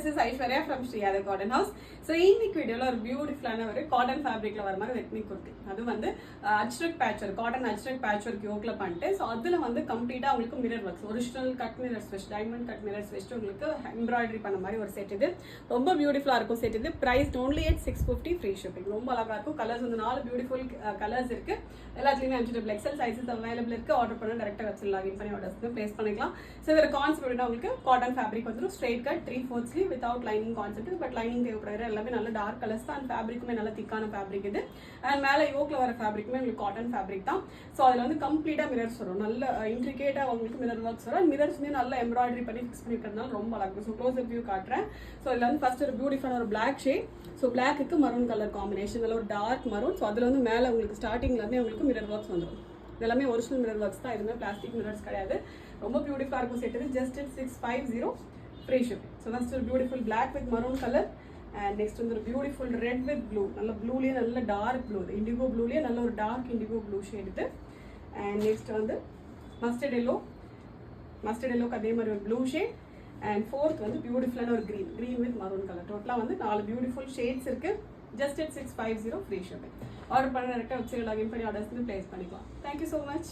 is Aishwarya from Shriyada Cotton House. So இன்னைக்கு வீடியோல ஒரு பியூட்டிஃபுல்லான ஒரு காட்டன் ஃபேப்ரிக்ல வர மாதிரி எத்னிக் குர்த்தி. அது வந்து Ajrakh patch work, cotton Ajrakh patch work யோக்ல பண்ணிட்டு ஸோ அதில் வந்து கம்ப்ளீட்டாக உங்களுக்கு mirror works, original cut mirror ஸ்விட்ச், டைமண்ட் கட் மிரர் ஸ்விட்ச் உங்களுக்கு எம்ப்ராய்டரி பண்ண மாதிரி ஒரு செட். இது ரொம்ப பியூட்டிஃபுல்லாக இருக்கும் செட். இது price only at 650 free shipping. ரொம்ப அழகாக இருக்கும். கலர்ஸ் வந்து 4 பியூட்டிஃபுல் கலர்ஸ் இருக்கு. எல்லாத்துலேயுமே MG எக்ஸல் சைஸஸ் அவைலபிள் இருக்கு. ஆர்டர் பண்ண டேரக்டாக வெப்சைட் லாகின் பண்ணி ஆர்டர்ஸ் பிளேஸ் பண்ணிக்கலாம். ஸோ இதோட கான்செப்ட் உங்களுக்கு காட்டன் ஃபேப்ரிக் வந்துடும். Straight cut 3/4 sleeve without lining concept. But lining தேவைப்படுற எல்லாமே நல்ல டார்க் கலர்ஸ் தான். அண்ட் ஃபேப்ரிக்குமே நல்ல திக்கான ஃபேப்ரிக் இது. அண்ட் மேலே யோக்ல வர ஃபேப்ரிக்குமே உங்களுக்கு காட்டன் ஃபேப்ரிக் தான். ஸோ அதில் வந்து கம்ப்ளீட்டாக மிரர்ஸ் வரும். நல்ல இன்ட்ரிகேட்டாக உங்களுக்கு மிரர் ஒர்க்ஸ் வரும். மிரர்ஸ்மே நல்ல எம்ப்ராய்டரி பண்ணி ஃபிக்ஸ் பண்ணிக்கிறதுனால ரொம்ப அழகாக இருக்கும். ஸோ க்ளோஸ் வியூ காட்டுறேன். ஸோ இதில் வந்து ஃபர்ஸ்ட் ஒரு பியூட்டிஃபுல்லான ஒரு black shade. So black maroon colour combination, நல்ல ஒரு டார்க் மரூன். ஸோ அதில் வந்து மேலே உங்களுக்கு ஸ்டார்டிங்லேருந்தே உங்களுக்கு மிரர் ஒர்க்ஸ் வந்துடும். இதெல்லாமே ஒரிஜினல் மிரர் ஒர்க்ஸ் தான். எதுவுமே பிளாஸ்டிக் மிரர்ஸ் கிடையாது. ரொம்ப பியூட்டிஃபுல்லாக இருக்கும் செட். இது just 650 free shipping. So first ஒரு beautiful black with maroon colour. And next வந்து ஒரு பியூட்டிஃபுல் ரெட் வித் ப்ளூ. நல்ல ப்ளூலேயே நல்ல டார்க் ப்ளூ, இண்டிகோ ப்ளூலேயே நல்ல ஒரு டார்க் இண்டிகோ ப்ளூ ஷேட் இது. அண்ட் நெக்ஸ்ட் வந்து மஸ்டர்ட் எல்லோக்கு அதே மாதிரி ஒரு ப்ளூ ஷேட். அண்ட் ஃபோர்த் வந்து பியூட்டிஃபுல்லான ஒரு க்ரீன் வித் மரூன் கலர். டோட்டலாக வந்து 4 பியூட்டிஃபுல் ஷேட்ஸ் இருக்கு. Just at 650 free shipping. Order பண்ண டேரக்டாக வெப்சைட் லாகின் பண்ணி ஆர்டர்ஸ் பிளேஸ் பண்ணிக்கலாம். Thank you so much.